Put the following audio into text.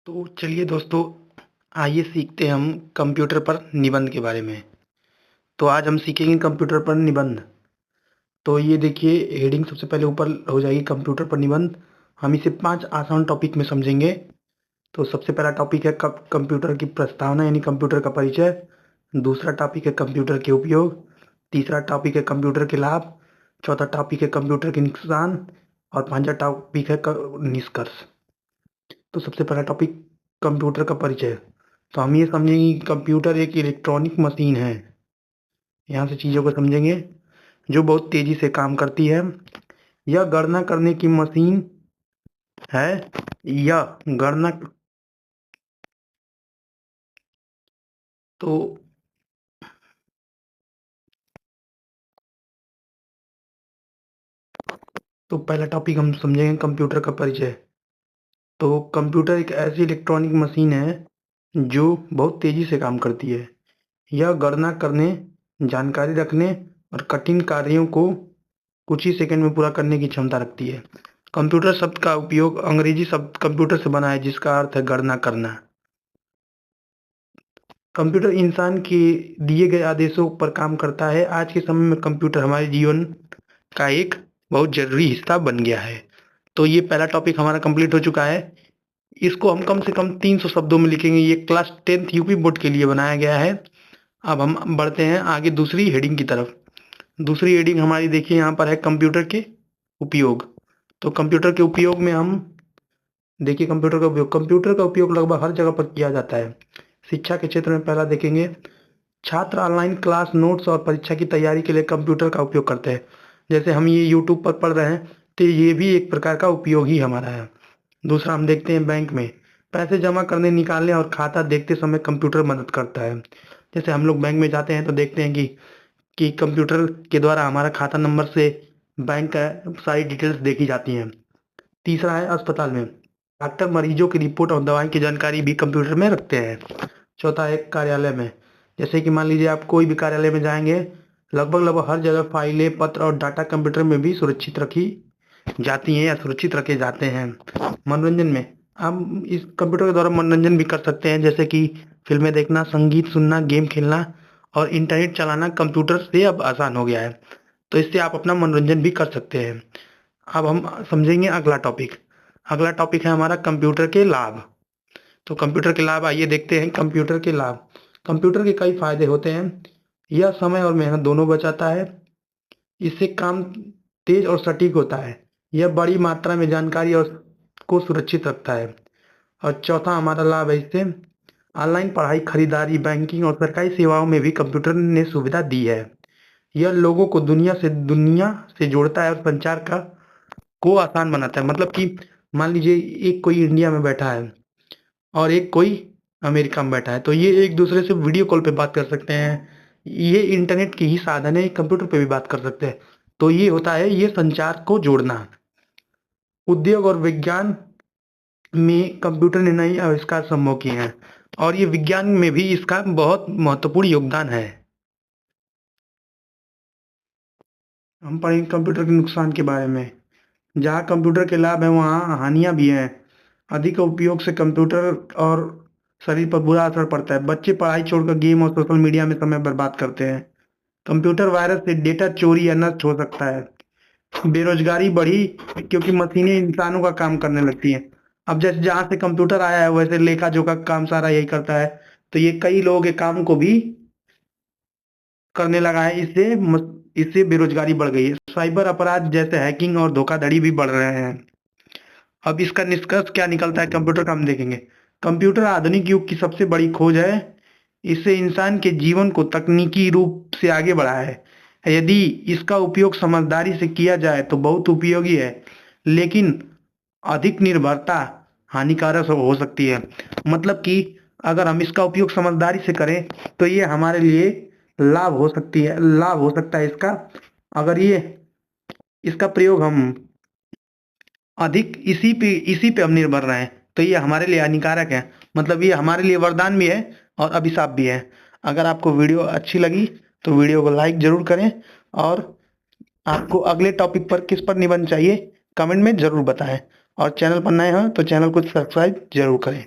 तो चलिए दोस्तों, आइए सीखते हैं हम कंप्यूटर पर निबंध के बारे में। तो आज हम सीखेंगे कंप्यूटर पर निबंध। तो ये देखिए, हेडिंग सबसे पहले ऊपर हो जाएगी कंप्यूटर पर निबंध। हम इसे 5 आसान टॉपिक में समझेंगे। तो सबसे पहला टॉपिक है कंप्यूटर की प्रस्तावना यानी कंप्यूटर का परिचय। दूसरा टॉपिक है कंप्यूटर के उपयोग। तीसरा टॉपिक है कंप्यूटर के लाभ। चौथा टॉपिक है कंप्यूटर के नुकसान। और पांचवा टॉपिक है निष्कर्ष। तो सबसे पहला टॉपिक कंप्यूटर का परिचय। तो हम ये समझेंगे कि कंप्यूटर एक इलेक्ट्रॉनिक मशीन है। यहाँ से चीज़ों को समझेंगे जो बहुत तेज़ी से काम करती है। यह गणना करने की मशीन है। यह गणना तो तो पहला टॉपिक हम समझेंगे कंप्यूटर का परिचय। तो कंप्यूटर एक ऐसी इलेक्ट्रॉनिक मशीन है जो बहुत तेज़ी से काम करती है। यह गणना करने, जानकारी रखने और कठिन कार्यों को कुछ ही सेकंड में पूरा करने की क्षमता रखती है। कंप्यूटर शब्द का उपयोग अंग्रेजी शब्द कंप्यूटर से बना है जिसका अर्थ है गणना करना। कंप्यूटर इंसान के दिए गए आदेशों पर काम करता है। आज के समय में कंप्यूटर हमारे जीवन का एक बहुत जरूरी हिस्सा बन गया है। तो ये पहला टॉपिक हमारा कंप्लीट हो चुका है। इसको हम कम से कम 300 शब्दों में लिखेंगे। ये क्लास 10th यूपी बोर्ड के लिए बनाया गया है। अब हम बढ़ते हैं आगे दूसरी हेडिंग की तरफ। दूसरी हेडिंग हमारी देखिए यहाँ पर है कंप्यूटर के उपयोग। तो कंप्यूटर के उपयोग में हम देखिए कंप्यूटर का उपयोग लगभग हर जगह पर किया जाता है। शिक्षा के क्षेत्र में पहला देखेंगे, छात्र ऑनलाइन क्लास नोट्स और परीक्षा की तैयारी के लिए कंप्यूटर का उपयोग करते हैं। जैसे हम ये यूट्यूब पर पढ़ रहे हैं तो ये भी एक प्रकार का उपयोग ही हमारा है। दूसरा हम देखते हैं बैंक में पैसे जमा करने, निकालने और खाता देखते समय कंप्यूटर मदद करता है। जैसे हम लोग बैंक में जाते हैं तो देखते हैं कि कंप्यूटर के द्वारा हमारा खाता नंबर से बैंक का सारी डिटेल्स देखी जाती हैं। तीसरा है अस्पताल में डॉक्टर मरीजों की रिपोर्ट और दवाई की जानकारी भी कंप्यूटर में रखते हैं। चौथा है कार्यालय में, जैसे कि मान लीजिए आप कोई भी कार्यालय में जाएंगे, लगभग हर जगह फाइलें, पत्र और डाटा कंप्यूटर में भी सुरक्षित रखी जाती हैं या सुरक्षित रखे जाते हैं। मनोरंजन में हम इस कंप्यूटर के द्वारा मनोरंजन भी कर सकते हैं, जैसे कि फिल्में देखना, संगीत सुनना, गेम खेलना और इंटरनेट चलाना कंप्यूटर से अब आसान हो गया है। तो इससे आप अपना मनोरंजन भी कर सकते हैं। अब हम समझेंगे अगला टॉपिक। अगला टॉपिक है हमारा कंप्यूटर के लाभ। तो कंप्यूटर के लाभ आइए देखते हैं। कंप्यूटर के लाभ, कंप्यूटर के कई फायदे होते हैं। यह समय और मेहनत दोनों बचाता है। इससे काम तेज और सटीक होता है। यह बड़ी मात्रा में जानकारी और को सुरक्षित रखता है। और चौथा हमारा लाभ है इससे ऑनलाइन पढ़ाई, खरीदारी, बैंकिंग और सरकारी सेवाओं में भी कंप्यूटर ने सुविधा दी है। यह लोगों को दुनिया से जोड़ता है और संचार को आसान बनाता है। मतलब कि मान लीजिए एक कोई इंडिया में बैठा है और एक कोई अमेरिका में बैठा है, तो ये एक दूसरे से वीडियो कॉल पे बात कर सकते हैं। ये इंटरनेट की ही साधन है, कंप्यूटर पे भी बात कर सकते हैं। तो ये होता है ये संचार को जोड़ना। उद्योग और विज्ञान में कंप्यूटर ने नई आविष्कार संभव किए हैं और ये विज्ञान में भी इसका बहुत महत्वपूर्ण योगदान है। हम पढ़ेंगे कंप्यूटर के नुकसान के बारे में। जहाँ कंप्यूटर के लाभ हैं वहाँ हानियाँ भी हैं। अधिक उपयोग से कंप्यूटर और शरीर पर बुरा असर पड़ता है। बच्चे पढ़ाई छोड़कर गेम और सोशल मीडिया में समय बर्बाद करते हैं। कंप्यूटर वायरस से डेटा चोरी या नष्ट हो सकता है। बेरोजगारी बढ़ी क्योंकि मशीनें इंसानों का काम करने लगती हैं। अब जैसे जहाँ से कंप्यूटर आया है वैसे लेखा जोखा का काम सारा यही करता है, तो ये कई लोगों के काम को भी करने लगा है। इससे बेरोजगारी बढ़ गई है। साइबर अपराध जैसे हैकिंग और धोखाधड़ी भी बढ़ रहे हैं। अब इसका निष्कर्ष क्या निकलता है कंप्यूटर का हम देखेंगे। कंप्यूटर आधुनिक युग की सबसे बड़ी खोज है। इससे इंसान के जीवन को तकनीकी रूप से आगे बढ़ा है। यदि इसका उपयोग समझदारी से किया जाए तो बहुत उपयोगी है, लेकिन अधिक निर्भरता हानिकारक हो सकती है। मतलब कि अगर हम इसका उपयोग समझदारी से करें तो ये हमारे लिए लाभ हो सकता है इसका। अगर ये इसका प्रयोग हम अधिक इसी पे हम निर्भर रहे हैं तो ये हमारे लिए हानिकारक है। मतलब ये हमारे लिए वरदान भी है और अभिशाप भी है। अगर आपको वीडियो अच्छी लगी तो वीडियो को लाइक जरूर करें और आपको अगले टॉपिक पर किस पर निबंध चाहिए कमेंट में जरूर बताएं। और चैनल पर नए हो तो चैनल को सब्सक्राइब जरूर करें।